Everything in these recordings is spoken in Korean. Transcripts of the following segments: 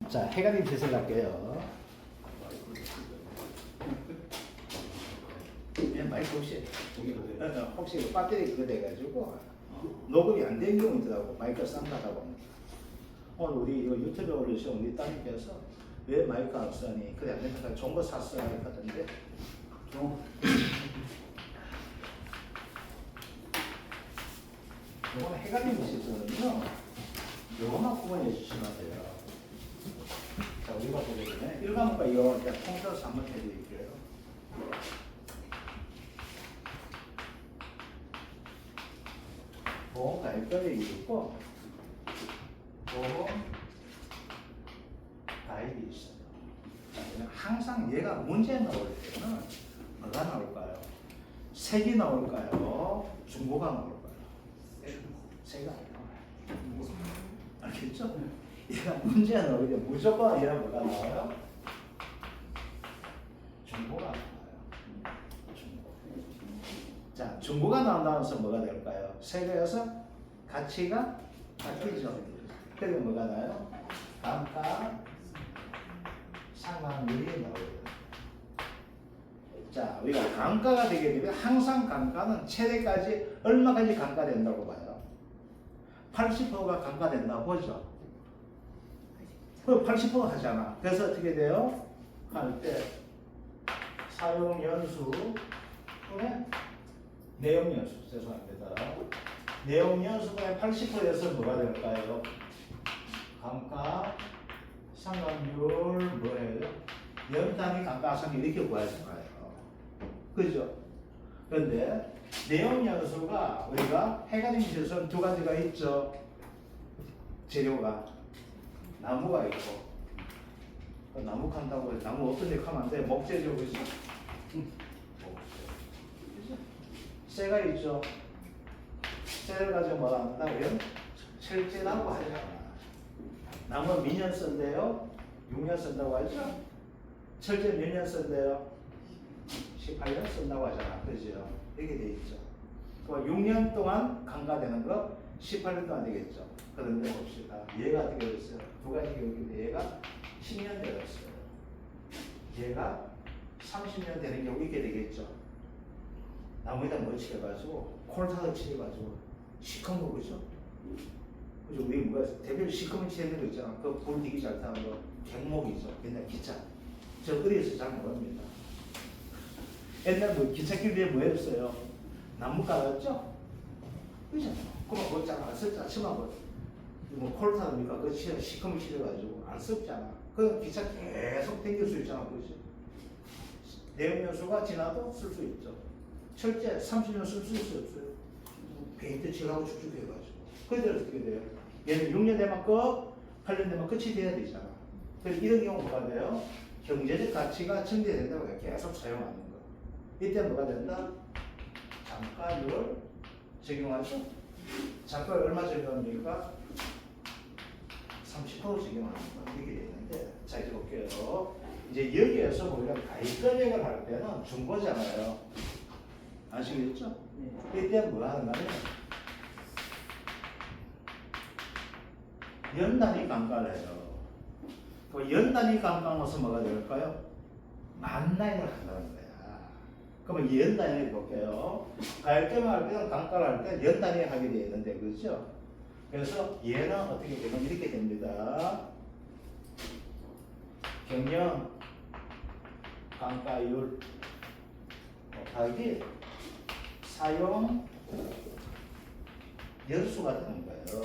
자, 해가림 짓을 할게요. 마이크 혹시 배터리 그거 돼가지고 녹음이 안 된 경우 있더라고. 마이크 쌍나다 보면. 오늘 우리 이거 유튜브에 올리신 우리 따님께서 왜 마이크 안 쓰니? 그래 안 되니까 좋은 거 샀어 하던데. 요거는 해가림 짓은요. 요거만 구분해 주시면 돼요. 자, 우리가 보기 전에 1과목과 2과목 때 통틀어서 한번 해드릴게요. 보험 가입자리 있고 보험 가입이 있어요. 자, 항상 얘가 문제 나올 때는 뭐가 나올까요? 색이 나올까요? 중고가 나올까요? 색이 안 나와요. 알겠죠? 얘가 문제 나올 때 무조건 얘가 뭐가 나와요? 중고가 나와요. 중고. 자, 중고가 나온다면서 뭐가 될까요? 세계에서 가치가 바뀌죠. 그러면 뭐가 나요? 감가 상환율이 나오죠. 자, 우리가 감가가 되게 되면 항상 감가는 최대까지 얼마까지 감가된다고 봐요? 80%가 감가된다고 보죠. 그 80% 하잖아. 그래서 어떻게 돼요? 할 때 사용 연수 분의 내용 연수, 죄송합니다. 내용 연수분의 80%에서 뭐가 될까요? 감가 상환율 뭐예요? 연단위 감가상률 이렇게 구하잖아요. 그죠? 그런데 내용 연수가 우리가 해가림 짓은 두 가지가 있죠. 재료가 나무가 있고 나무 칸다고 해서 나무 어떤 데 하면 안 돼? 목재죠, 그죠? 쇠가 있죠. 쇠를 가지고 뭐 한다고요? 철제라고 하잖아. 나무 몇 년 쓴대요? 6년 쓴다고 하죠? 철제 몇 년 쓴대요? 18년 쓴다고 하잖아. 그죠? 이렇게 돼 있죠. 그럼 6년 동안 감가되는 거 18년 동안 되겠죠. 그런데 봅시다. 얘가 어떻게 됐어요? 두 가지 경우인데 얘가 10년 되었어요. 얘가 30년 되는 경우 있게 되겠죠. 나무에다 뭐 칠해가지고 콜타도 칠해가지고 시커먼 거 그죠? 그죠? 우리 뭐가 대표로 시커먼 칠해는 거 있잖아. 그 불 되게 잘 타는 거 갱목이죠. 옛날 기차. 저 어디에서 잘 모릅니다. 옛날 뭐 기찻길 위에 뭐 했어요? 나무 깔았죠? 그죠? 그럼 그거 잘 안 썼잖아. 치마 뭐 콜타니까 그거 시커먼 칠해가지고 안 썼잖아. 그 기차 계속 당길 수 있잖아. 그죠? 내용 연수가 지나도 쓸 수 있죠. 철제 30년 쓸 수 없어요. 페인트 칠하고 축축 해가지고. 그래서 어떻게 돼요? 얘는 6년 되면 끝, 8년 되면 끝이 돼야 되잖아. 그래서 이런 경우 뭐가 돼요? 경제적 가치가 증대된다고 해요. 계속 사용하는 거. 이때 뭐가 된다? 잠가율 적용하죠? 잠가율 얼마 적용합니까? 30% 적용하는 거. 이렇게 되어 있는데, 자, 이제 볼게요. 이제 여기에서 우리가 가입 금액을 할 때는 중고잖아요. 아시겠죠? 이때 뭐 하는 거냐? 연단위 감가를 해요. 그 연단위 감가로서 뭐가 될까요? 만나이를 한다는 거야. 그러면 연단위를 볼게요. 가입점을 할 때는 감가를 할 때 연단위 하게 되어 있는데, 그렇죠? 그래서 얘는 어떻게 되면 이렇게 됩니다. 경영 감가율 곱하기 사용 연수가 되는 거예요.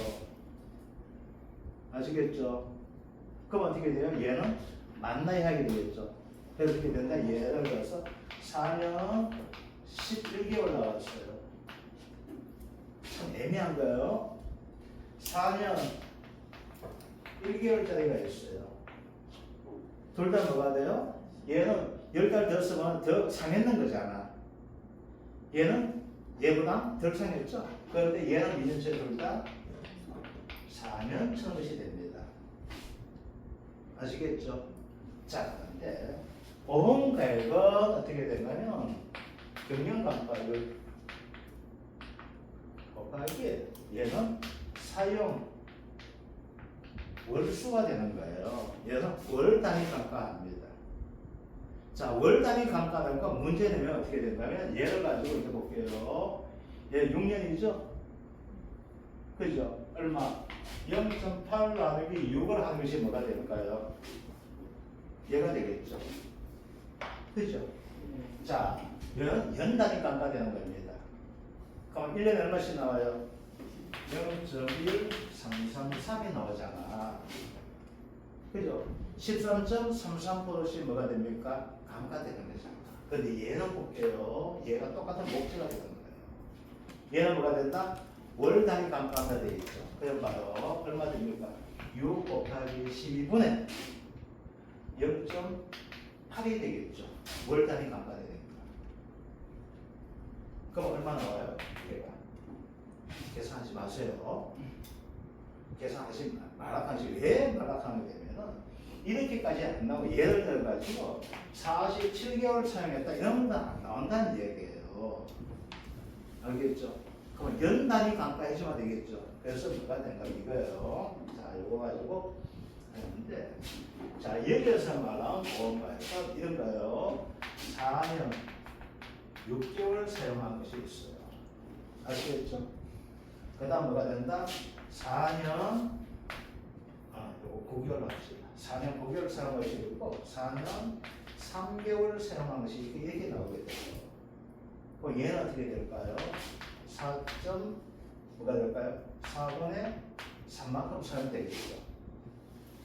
아시겠죠? 그럼 어떻게 돼요? 얘는 만나야 하게 되겠죠. 그래서 어떻게 된다? 예를 들어서 4년 11개월 나왔어요. 참 애매한 거예요. 4년 1개월짜리가 있어요. 둘 다 뭐가 돼요? 얘는 10달 더 쓰면 더 상했는 거잖아. 얘는 얘보다 덜 상했죠? 그런데 얘는 몇 년째 둘 다 4년 처음이 됩니다. 아시겠죠? 자, 그런데 보험가액은 어떻게 되냐면 경영감가율 곱하기 얘는 사용 월수가 되는 거예요. 그래서 월 단위 감가합니다. 자, 월 단위 감가하니까 문제 내면 어떻게 된다면 얘를 가지고 이렇게 볼게요. 얘 6년이죠? 그죠? 얼마? 0.8 나누기 6을 하는 것이 뭐가 될까요? 얘가 되겠죠. 그죠? 자, 연 단위 감가되는 겁니다. 그럼 1년에 얼마씩 나와요? 0.1333이 나오잖아. 그죠? 13.33%씩 뭐가 됩니까? 감가되는 거잖아. 근데 얘는 볼게요. 얘가 똑같은 목재가 되는 거예요. 얘는 뭐가 된다? 월 단위 감가가 되겠죠. 그럼 바로 얼마 됩니까? 6 곱하기 12분의 0.8이 되겠죠. 월 단위 감가가 되니까. 그럼 얼마 나와요? 얘가. 계산하지 마세요. 계산하지 말락하지. 왜 말락하게 되면은 이렇게까지 안 나오고 예를 들어가지고 47개월 사용했다 이런 건 안 나온다는 얘기예요. 알겠죠? 그럼 연 단위 감가해주면 되겠죠. 그래서 뭐가 된가 이거예요. 자, 이거 가지고 하는데, 자, 여기에서 말하는 보험가에서 이런 거예요. 4년 6개월 사용한 것이 있어요. 아시겠죠? 그 다음 뭐가 된다? 4년, 요거 9개월 합시다. 4년 9개월 사용한 것이 있고, 4년 3개월 사용한 것이 이렇게 나오게 돼요. 그럼 얘는 어떻게 될까요? 4. 뭐가 될까요? 4분의 3만큼 사용되겠죠.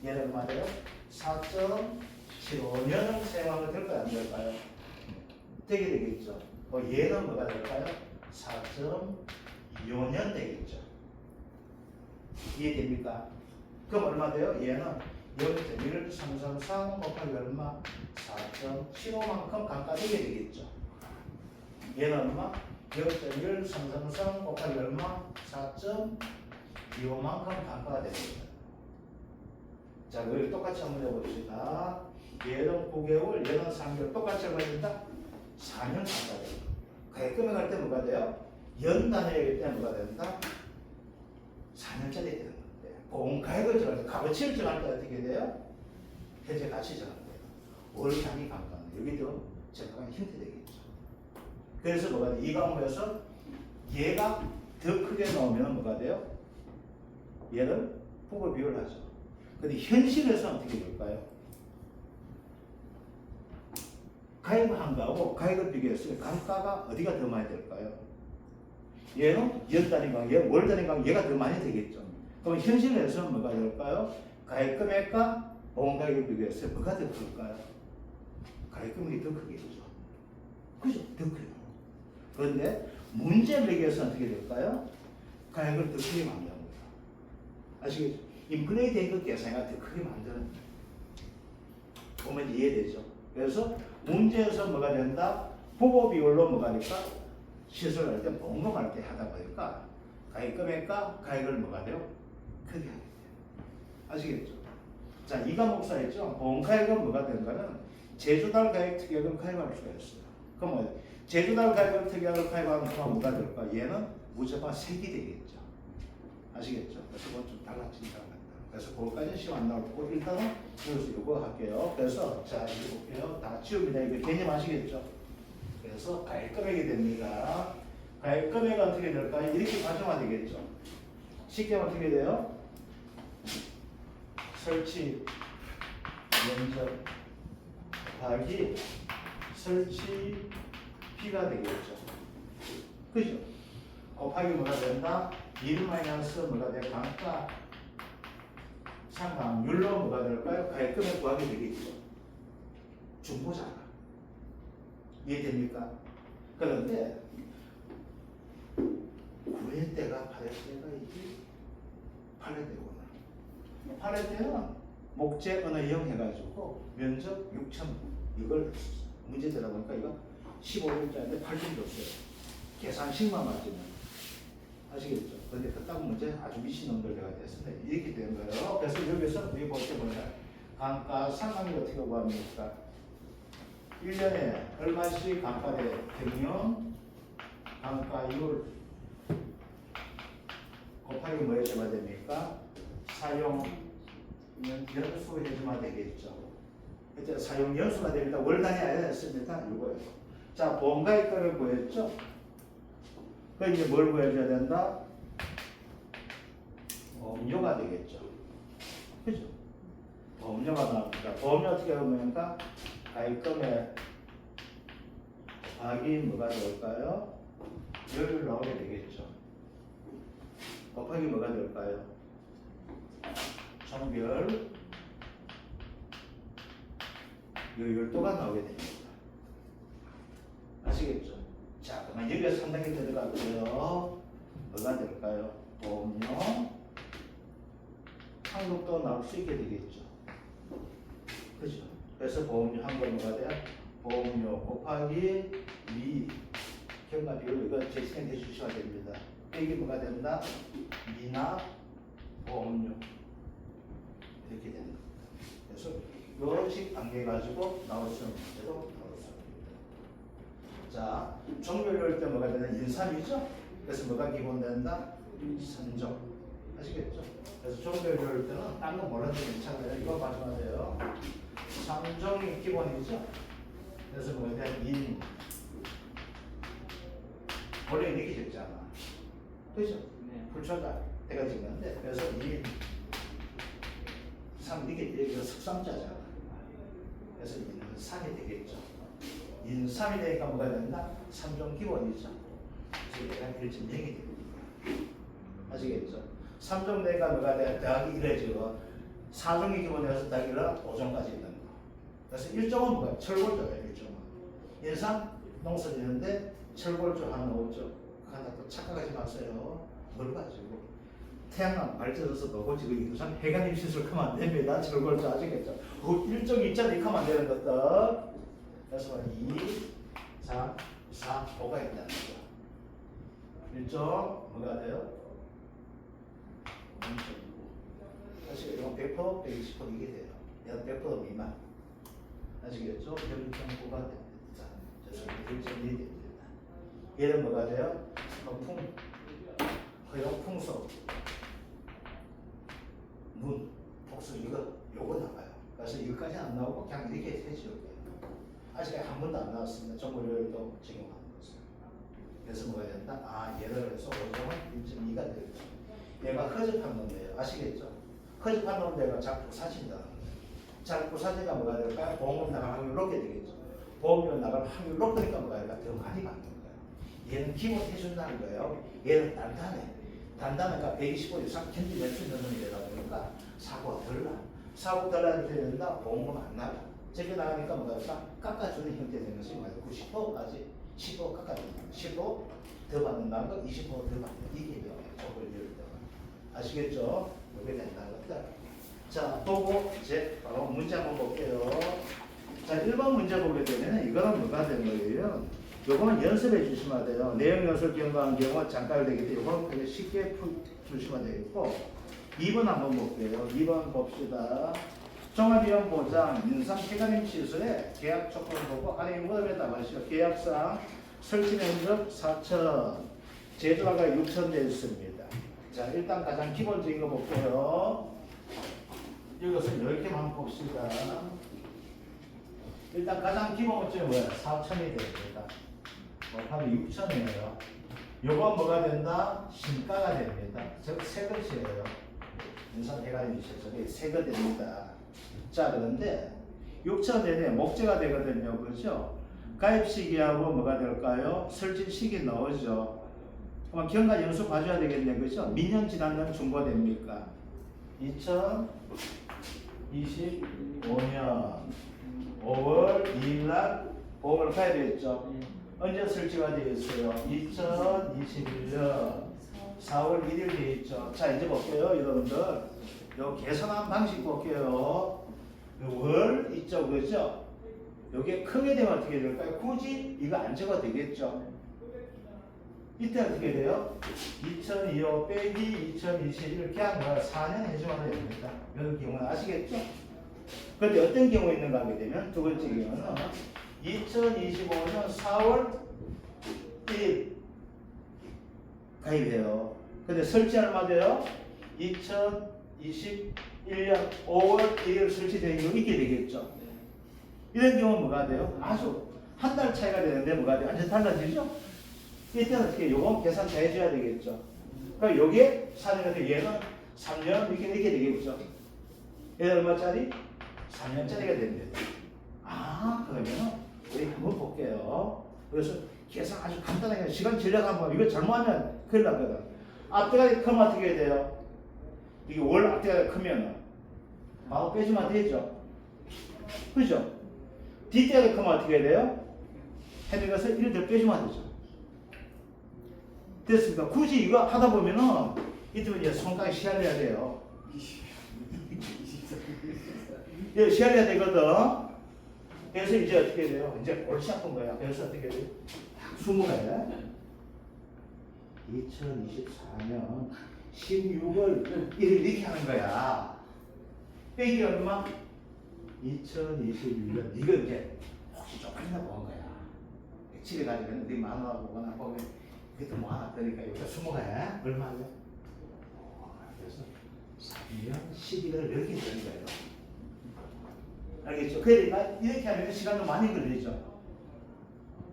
얘는 얼마예요? 4.75년을 사용하면 될까요? 안 될까요? 되게 되겠죠. 얘는 뭐가 될까요? 4.25년 되겠죠. 이해됩니까? 그럼 얼마 돼요? 얘는 0.1333 곱하기 얼마? 4.75만큼 감가되게 되겠죠. 얘는 얼마? 0.1333 곱하기 얼마? 4.25만큼 감가가 됩니다. 자, 여기 똑같이 한번 해봅시다. 얘는 9개월, 얘는 3개월 똑같이 얼마 된다? 4년 감가가 됩니다. 가액금액 할 때 뭐가 돼요? 연 단위이기 때문에 뭐가 된다? 4년짜리 되는 건데, 보험가액을 정할 때, 값어치를 정할 때 어떻게 돼요? 현재 가치 정할 때요. 월 단위 감가는 여기도 정확하게 힌트 되겠죠. 그래서 뭐가 돼요? 이 과목에서 얘가 더 크게 나오면 뭐가 돼요? 얘를 부고 비교를 하죠. 근데 현실에서 어떻게 될까요? 가액한 거하고 가액을 비교했을 때 감가가 어디가 더 많이 될까요? 얘는 연 단위가, 얘 월 단위가 얘가 더 많이 되겠죠. 그럼 현실에서 뭐가 될까요? 가액 금액과 보험 가액을 비교했을 때 뭐가 더 클까요? 가액 금액이 더 크겠죠. 그죠? 더 커요. 그런데 문제 매기에서 어떻게 될까요? 가액을 더 크게 만드는 거예요. 아시겠죠? 인플레이 대입 계산가 더 크게 만드는 거예요. 보면 이해되죠? 그래서 문제에서 뭐가 된다? 부고 비율로 뭐가 될까? 시설할 때 보험할 때 하다 보니까 가액 금액과 가액을 뭐가 돼요? 크게 하게 돼요. 아시겠죠? 자, 이 과목사 있죠? 보험 가액은 뭐가 되는가는 제주달 가액 특약은 가입할 수가 있어요. 그럼 뭐 제주달 가액을 특약을 가입하는 건 뭐가 될까? 얘는 무조건 색이 되겠죠. 아시겠죠? 그래서 그건 좀 달라진다고 합니다. 그래서 그거까지는 시험 안 나오고 일단은 여기서 이거 할게요. 그래서 자, 이거 볼게요. 다 치웁니다. 이거 개념 아시겠죠? 그래서 가액 금액이 됩니다. 가액 금액은 어떻게 될까요? 이렇게 가정화 되겠죠. 쉽게 하면 어떻게 돼요? 설치 면적 곱하기 설치 비가 되겠죠. 그죠? 곱하기 뭐가 된다? 1 마이너스 뭐가 돼? 감가 상각률로 뭐가 될까요? 가액 금액 구하게 되겠죠. 중보잖아. 이해됩니까? 그런데 구할 때가 팔을 때가 이게 팔을 때구나. 팔을 때는 목재 어느 형 해가지고 면적 6천 이걸 문제 되다 보니까 이거 15일짜리인데 8점 줬어요. 계산식만 맞으면. 아시겠죠? 그런데 그따구 문제 아주 미친놈들 내가 됐습니다. 이렇게 된 거예요. 그래서 여기서 우리 볼 때 뭐냐. 감가 상각이 어떻게 구합니까? 1년에 얼마씩 감가대 평균 감가율 곱하기 뭐 해줘야 됩니까? 사용 연수가 해주면 되겠죠. 이제 사용 연수가 됩니다. 월 단위 아니라 했습니다. 이거예요. 자, 보험가입가를 구했죠. 그 이제 뭘 구해줘야 된다? 보험료가 되겠죠. 그죠? 보험료가 나옵니다. 보험료 어떻게 보면까 가입금에 곱하기 뭐가 될까요? 열 나오게 되겠죠. 곱하기 뭐가 될까요? 총별 열도가 나오게 됩니다. 아시겠죠? 자, 그러면 여기가 3단계 들어가고요. 뭐가 될까요? 보험료 한국도 나올 수 있게 되겠죠. 그죠? 그래서 보험료 한국 뭐가 돼요? 보험료 곱하기 미 경과 비율 이거 제시해 주셔야 됩니다. 이게 뭐가 된다? 미나 보험료 이렇게 되는 겁니다. 그래서 이런 식 관계 가지고 나올 수 있는 문제도 나올 수 있습니다. 자, 종별요일 때 뭐가 되는 인삼이죠? 그래서 뭐가 기본된다? 선종. 아시겠죠? 그래서 종별요일 때는 딴 거 몰라도 괜찮아요. 이거 봐주면 돼요. 삼종이 기본이죠? 그래서 뭐가 돼? 인. 원래 이렇게 적잖아. 그죠? 네. 불철다. 내가 적는데 그래서 인. 3 이게 석삼자잖아. 그래서 인삼이 되겠죠. 인삼이 되니까 뭐가 된다? 3종 기본이죠. 그래서 얘가 1.0이 됩니다. 아시겠죠? 3종 되니까 뭐가 돼? 더하기 1해지고 4종이 기본이어서 더하기 1은 5종까지 있는 거. 그래서 1종은 뭐야? 철골조예요. 1종은. 인삼 농사지는데 철골조 하나 넣었죠. 하나 또 착각하지 마세요. 뭘 가지고. 태양광 발전해서 너고 지금 이상 해관임 시술 하면 안 됩니다. 철골조 아시겠죠? 그 일종 있잖아. 이렇게 하면 안 되는 것들. 그래서 2, 3, 4, 5가 있다는 거죠. 일종 뭐가 돼요? 0.9. 사실 이건 100%, 120% 이게 돼요. 얘는 100% 미만. 아시겠죠? 0.9가 됩니다. 그래서 1.2 됩니다. 얘는 뭐가 돼요? 허용풍속. 눈, 복수 요거 나와요. 그래서 이거까지 안 나오고 그냥 이렇게 해지요. 아직 한 번도 안 나왔습니다. 정보료도 지금 안 나왔어요. 그래서 뭐가 된다? 아, 예를 들어서 5종은 1.2가 되겠죠. 얘가 허접한 놈이에요. 아시겠죠? 허접한 놈들과 자꾸 사진다. 자꾸 사진가 뭐가 될까요? 보험료 나갈 확률 높게 되겠죠. 보험료 나갈 확률 높으니까 뭐가 될까? 더 많이 받는 거예요. 얘는 기본 해준다는 거예요. 얘는 단단해. 단단하니까 125 이상 견디낼 수 있는 놈이 되다 보니까 사고가 덜 나. 사고 덜 나게 된다. 보험금 안 나가. 저기 나가니까 뭐가 될까? 깎아주는 형태 되는 것이 뭐예요? 90%까지 15% 깎아주는 거예요. 15% 더 받는다는 거, 20% 더 받는 거. 이게 조건료일 때. 아시겠죠? 이렇게 된다는 것들. 자, 보고 이제 바로 문제 한번 볼게요. 자, 1번 문제 보게 되면 이거는 뭐가 되는 거예요? 요거는 연습해 주시면 돼요. 내용 연습 경과한 경우 잠깐 되기 때문에 요거는 되게 쉽게 주시면 되겠고 2번 한번 볼게요. 2번 봅시다. 종합위험 보장 인상 해관임 시술에 계약 조건을 보고 안에 무덤에 나가시죠. 계약상 설치 면적 4천, 제조화가 6천 되어 있습니다. 자, 일단 가장 기본적인 거 볼게요. 이것은 10개만 봅시다. 일단 가장 기본 문제 뭐야? 4천이 됩니다. 하면 6천이에요. 요건 뭐가 된다? 신가가 됩니다. 즉, 새 것이에요. 인상 해관임 시술이 새거 됩니다. 자, 그런데 6천 내내 목재가 되거든요. 그렇죠? 가입 시기하고 뭐가 될까요? 설치 시기 나오죠. 그럼 경과 연수 봐줘야 되겠네. 그렇죠? 몇 년 지나면 중고됩니까? 2025년 5월 2일 날 보험을 가입했죠. 언제 설치가 되어 있어요? 2021년 4월 1일 되어 있죠. 자, 이제 볼게요. 여러분들. 요 계산한 방식 볼게요. 월 있죠, 그죠? 요게 크게 되면 어떻게 될까요? 굳이 이거 안 적어도 되겠죠? 이때 어떻게 돼요? 2025 빼기 2021 그냥 4년 해주면 됩니다. 이런 경우는 아시겠죠? 그런데 어떤 경우 있는가 하게 되면 두 번째 경우는 2025년 4월 1일 가입해요. 근데 설치 얼마 돼요? 2021 1년 5월 1일 설치되어 있는 거 있게 되겠죠. 이런 경우는 뭐가 돼요? 아주 한 달 차이가 되는데 뭐가 돼요? 완전 달라지죠? 이때는 어떻게 요건 계산 다 해줘야 되겠죠. 그럼 요게 4년 같은 얘는 3년 이렇게 되겠죠. 얘는 얼마짜리? 3년짜리가 됩니다. 아, 그러면 우리 한번 볼게요. 그래서 계산 아주 간단하게 시간 절약하면 이거 잘못하면 큰일 나거든. 앞대가리 크면 어떻게 해야 돼요? 이게 월 앞대가리 크면 마구 빼주면 되죠. 그죠? 뒷대가리 크면 어떻게 해야 돼요? 해는 것을 1을 더 빼주면 되죠. 됐습니까? 굳이 이거 하다 보면은 이때는 이제 손가락에 시할려야 돼요. 이거 시할려야 되거든. 그래서 이제 어떻게 돼요? 이제 골치 아픈 거야. 그래서 어떻게 돼요? 20회 2024년 16월 1일 이렇게 하는 거야. 빼기 얼마? 2021년. 이거 이제 혹시 쪽팔린다 보는 거야. 집에 가지고 네 만원하고 보거나 보면 그것도 뭐 하나 그러니까 이거 20회 얼마냐? 그래서 3년 12월 이렇게 되는 거예요. 알겠죠? 그러니까 이렇게 하면 시간도 많이 걸리죠.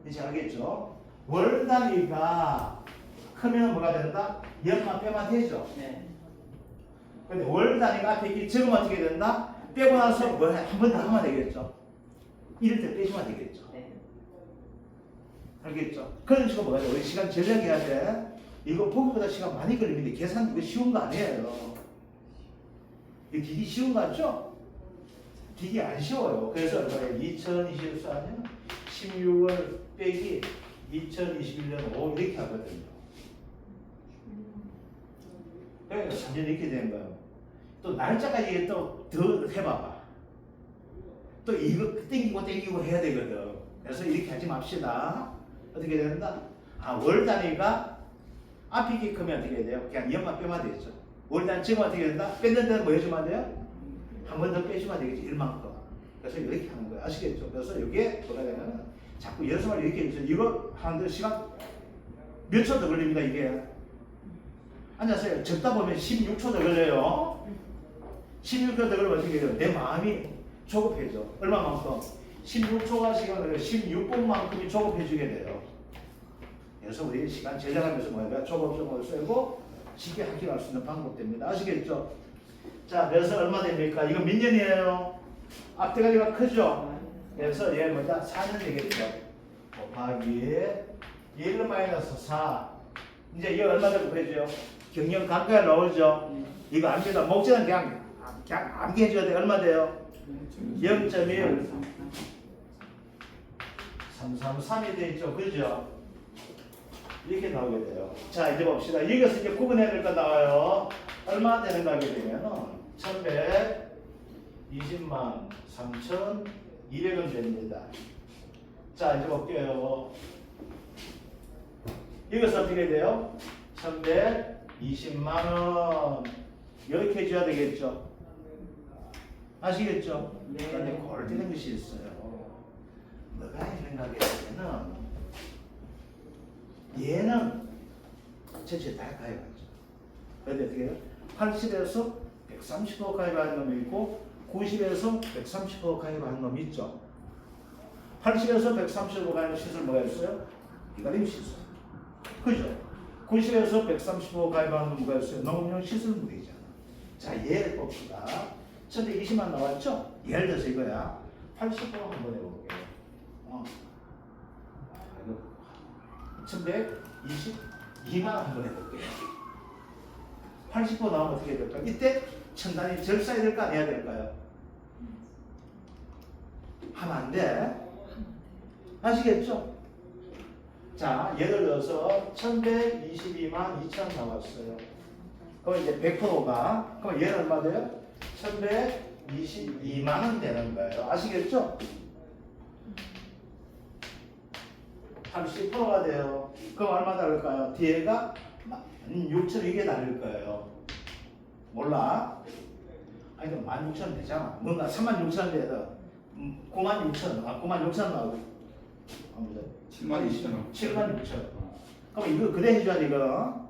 이제 알겠죠? 월 단위가 크면 뭐가 된다? 연만 빼면 되죠. 네. 근데 월 단위가 앞에 있기 적으면 어떻게 된다? 빼고 나서 뭐 한 번 더 하면 되겠죠. 이럴 때 빼주면 되겠죠. 네. 알겠죠? 그런 식으로 뭐가 돼? 우리 시간 절약해야 돼. 이거 보기보다 시간 많이 걸리는데 계산 이거 쉬운 거 아니에요. 이거 되게 쉬운 거 같죠? 되게 안 쉬워요. 그래서 얼마예요? 2024년 16월 빼기 2021년 5 이렇게 하거든요. 그러니까 3년 이렇게 되는 거예요. 또 날짜까지 또 더 해봐봐. 또 이거 땡기고 해야 되거든. 그래서 이렇게 하지 맙시다. 어떻게 된다? 아, 월 단위가 앞이 이렇게 크면 어떻게 돼요? 그냥 연만 빼면 되죠. 월 단위 지금 어떻게 된다? 뺏는 데는 뭐 해주면 돼요? 한 번 더 빼주면 되겠지. 1만큼. 그래서 이렇게 하는 거예요. 아시겠죠? 그래서 이게 뭐가 되냐면 자꾸 연습을 이렇게 해주세요. 이거 하는데 시간 몇 초 더 걸립니다. 이게. 앉아서요. 적다 보면 16초 더 걸려요. 16초 더 걸리면 어떻게 돼요? 내 마음이 조급해져. 얼마만큼? 16초가 시간 걸려요. 16분만큼이 조급해지게 돼요. 그래서 우리 시간 절약하면서 뭐야? 조급조급을 쓰고 쉽게 학교할 수 있는 방법입니다. 아시겠죠? 자, 그래서 얼마 됩니까? 이거 몇 년이에요? 앞대가리가 크죠? 그래서 얘 뭐다? 4년 되겠죠? 곱하기 1-4 이제 이거 얼마 정도 해줘요? 경영 감가에 나오죠? 이거 압니다. 목적은 그냥 암기해줘야 돼. 얼마 돼요? 0.1 333이 되죠? 그죠? 이렇게 나오게 돼요. 자, 이제 봅시다. 여기서 이제 구분해야 될 거 나와요. 얼마 되는가 하게 되면은 1120만 3,200원 됩니다. 자, 이제 볼게요. 여기서 어떻게 돼요? 1120만 원. 이렇게 해줘야 되겠죠? 아시겠죠? 네. 그런데 골 때는 것이 있어요. 뭐가 있는가 하게 되면은 얘는 전체 다 가입하죠. 그런데 어떻게 해요? 80에서 130% 가입하는 놈이 있고 90에서 130% 가입하는 놈이 있죠. 80에서 130% 가입하는 시설 뭐가 있어요? 이가림 시설. 그죠? 90에서 130% 가입하는 놈 뭐가 있어요? 농업용 시설물이잖아. 자, 얘를 봅시다. 1120만 나왔죠? 예를 들어서 이거야. 80% 한번 해볼게요. 1122만 한번 해볼게요. 80% 나오면 어떻게 될까요? 이때 천단이 절사해야 될까 안 해야 될까요? 하면 안 돼. 아시겠죠? 자, 예를 들어서 1122만 2천 나왔어요. 그럼 이제 100%가 그럼 얘는 얼마 돼요? 1122만 원 되는 거예요. 아시겠죠? 30%가 돼요. 그럼 얼마 다를까요? 뒤에가 16,000 이게 다를 거예요. 몰라? 아니, 그럼 16,000 되잖아. 뭔가 36,000 돼서 96,000, 96,000 나오고. 76,000원. 76,000. 그럼 이거 그대 해줘야 돼, 이거.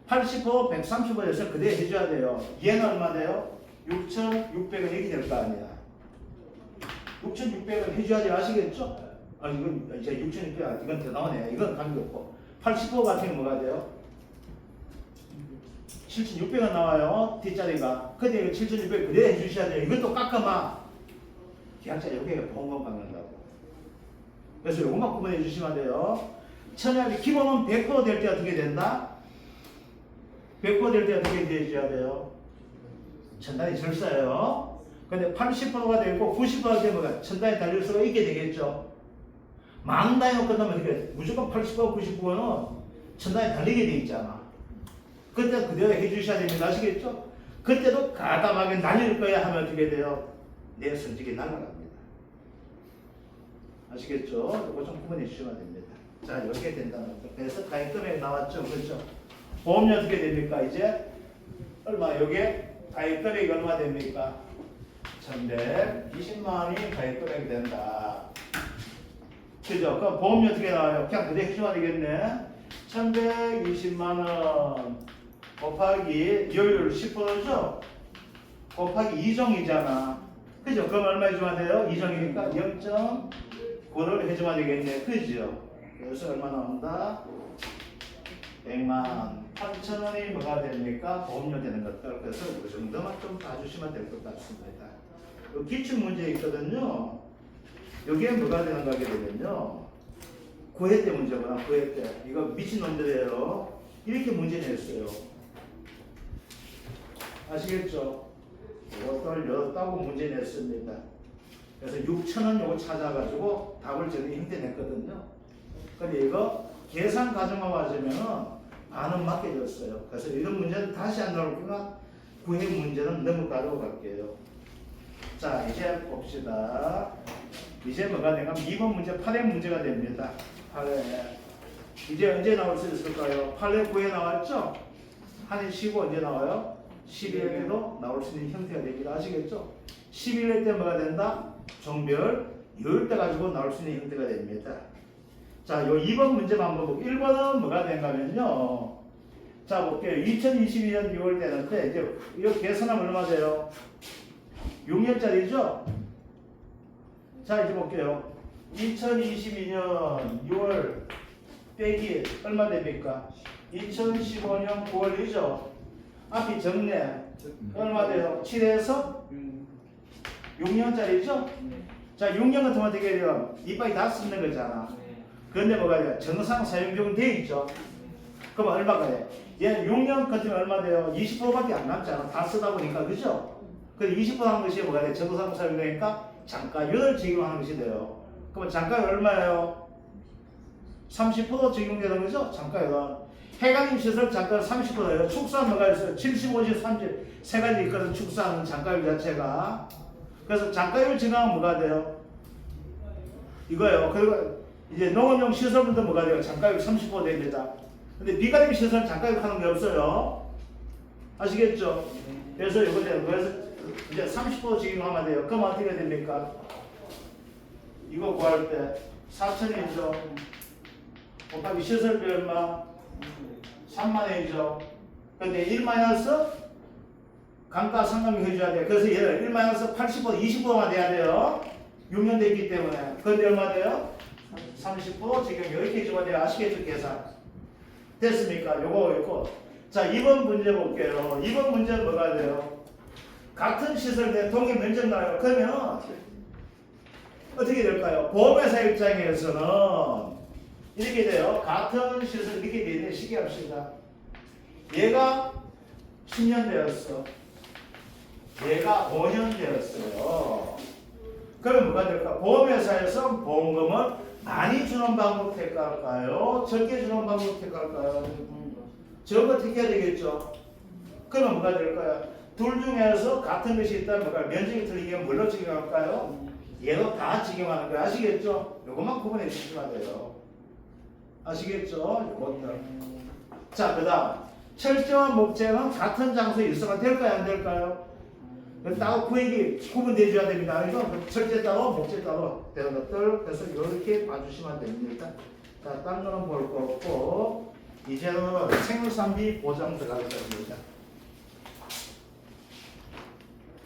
80% 130%에서 그대 해줘야 돼요. 얘는 얼마 돼요? 6,600원 이렇게 될 거 아니야. 6,600원 해줘야 돼. 아시겠죠? 아, 이건 이제 6,600원. 이건 더 나오네. 이건 관계 없고. 80% 같은 게 뭐가 돼요? 7,600원 나와요. 뒷자리가. 근데 이거 7,600원 그대로 해주셔야 돼요. 이것도 깎아마. 계약자 여기에 보험금 받는다고. 그래서 요것만 구분해 주시면 돼요. 천연이 기본은 100% 될 때 어떻게 된다? 100% 될 때 어떻게 돼줘야 돼요? 천단이 절사예요. 근데 80%가 되고 90%가 되면 천단이 달릴 수가 있게 되겠죠. 만 단위로 끝나면 어떻게 무조건 80%, 90%는 천단이 달리게 돼 있잖아. 그때 그대로 해주셔야 됩니다. 아시겠죠? 그때도 가담하게 날릴 거야 하면 어떻게 돼요? 내 성적이 날아갑니다. 아시겠죠? 이거 좀 구분해 주시면 됩니다. 자, 이렇게 된다는 거. 그래서 가입 금액 나왔죠? 그렇죠? 보험료 어떻게 됩니까? 이제 얼마? 여기에 가입 금액이 얼마 됩니까? 1,120만 원이 가입 금액이 된다. 그죠? 그럼 보험료 어떻게 나와요? 그냥 그대로 해주면 되겠네. 1,120만 원 곱하기 요율 10%죠? 곱하기 2종이잖아. 그죠? 그럼 얼마 해주면 돼요? 2종이니까 0.9를 해주면 되겠네. 그죠? 그래서 얼마 나온다? 100만 8,000원이 뭐가 됩니까? 보험료 되는 것들. 그래서 그 정도만 좀 봐주시면 될 것 같습니다. 기출 문제 있거든요. 여기에 뭐가 되는 거 하게 되면요. 9회 때 문제구나. 9회 때. 이거 미친놈들이에요. 이렇게 문제 냈어요. 아시겠죠? 이것들 따고 문제 냈습니다. 그래서 6,000원 요거 찾아가지고 답을 저는 힘대 냈거든요. 근데 이거 계산 과정만 맞으면은 반은 맡겨졌어요. 그래서 이런 문제는 다시 안 나올 거니까 9회 문제는 넘어가도록 할게요. 자, 이제 봅시다. 이제 뭐가 되면 2번 문제 8회 문제가 됩니다. 8회. 이제 언제 나올 수 있을까요? 8회 9회 나왔죠? 한해 쉬고 언제 나와요? 11회에도 나올 수 있는 형태가 됩니다. 아시겠죠? 11회 때 뭐가 된다? 종별 요일 때 가지고 나올 수 있는 형태가 됩니다. 자, 요 2번 문제만 한번 볼게요. 1번은 뭐가 된가면요. 자, 볼게요. 2022년 6월 되는데, 이제 이거 계산하면 얼마 돼요? 6년짜리죠? 자, 이제 볼게요. 2022년 6월 빼기 얼마 됩니까? 2015년 9월이죠? 앞이 적네. 얼마 돼요? 7에서 6년짜리죠? 자, 6년 같은 거 어떻게 돼요? 이빨이 다 쓰는 거잖아. 그런데 뭐가 돼요? 정상 사용중 돼 있죠? 그럼 얼마가 돼요? 얘 6년 같으면 얼마 돼요? 20%밖에 안 남잖아. 다 쓰다 보니까, 그죠? 근데 20% 하는 것이 뭐가 돼요? 정상 사용되니까 장가율을 적용하는 것이 돼요. 그러면 장가율 얼마예요? 30% 적용되는 거죠? 장가율은. 해관임 시설 장가율 30%예요. 축사는 뭐가 있어요? 70, 50, 30 세 가지 있거든. 축사는 장가율 자체가. 그래서 장가율 증가하면 뭐가 돼요? 이거예요. 그리고 이제 농업용 시설물도 뭐가 돼요? 장가율 30% 됩니다. 근데 비가림 시설 장가율 하는 게 없어요. 아시겠죠? 그래서 이거 돼요. 그래서 이제 30% 적용하면 돼요. 그럼 어떻게 됩니까? 이거 구할 때 4,000이죠. 곱하기 시설비 얼마? 3만원이죠. 근데 1 마이너스 감가상각비 해줘야 돼요. 그래서 얘를 1 마이너스 80% 20%만 돼야 돼요. 6년 됐기 때문에. 근데 얼마 돼요? 30% 지금 이렇게 해줘야 돼요. 아시겠죠? 계산. 됐습니까? 요거 있고. 자, 2번 문제 볼게요. 2번 문제는 뭐가 돼요? 같은 시설 내 동일 면적 나와요. 그러면 어떻게 될까요? 보험회사 입장에서는 이렇게 돼요. 같은 시설 이렇게 되는데 쉽게 합시다. 얘가 10년 되었어. 얘가 5년 되었어요. 그럼 뭐가 될까? 보험회사에서 보험금을 많이 주는 방법 택할까요? 적게 주는 방법 택할까요? 적어 택해야 되겠죠. 그러면 뭐가 될까요? 둘 중에서 같은 것이 있다면 뭐가 면적이 틀리게 뭘로 적용할까요? 얘도 다 적용하는 거예요. 아시겠죠? 요것만 구분해 주시면 돼요. 아시겠죠? 요것들. 자, 그 다음 철저한 목재는 같은 장소에 일수가 될까요? 안 될까요? 따로 구획이 구분되어줘야 됩니다. 이거 철제 따로 목재 따로 되는 것들. 그래서 이렇게 봐주시면 됩니다. 자, 다른 거는 볼 거 없고 이제는 생산비 보장 들어가겠습니다.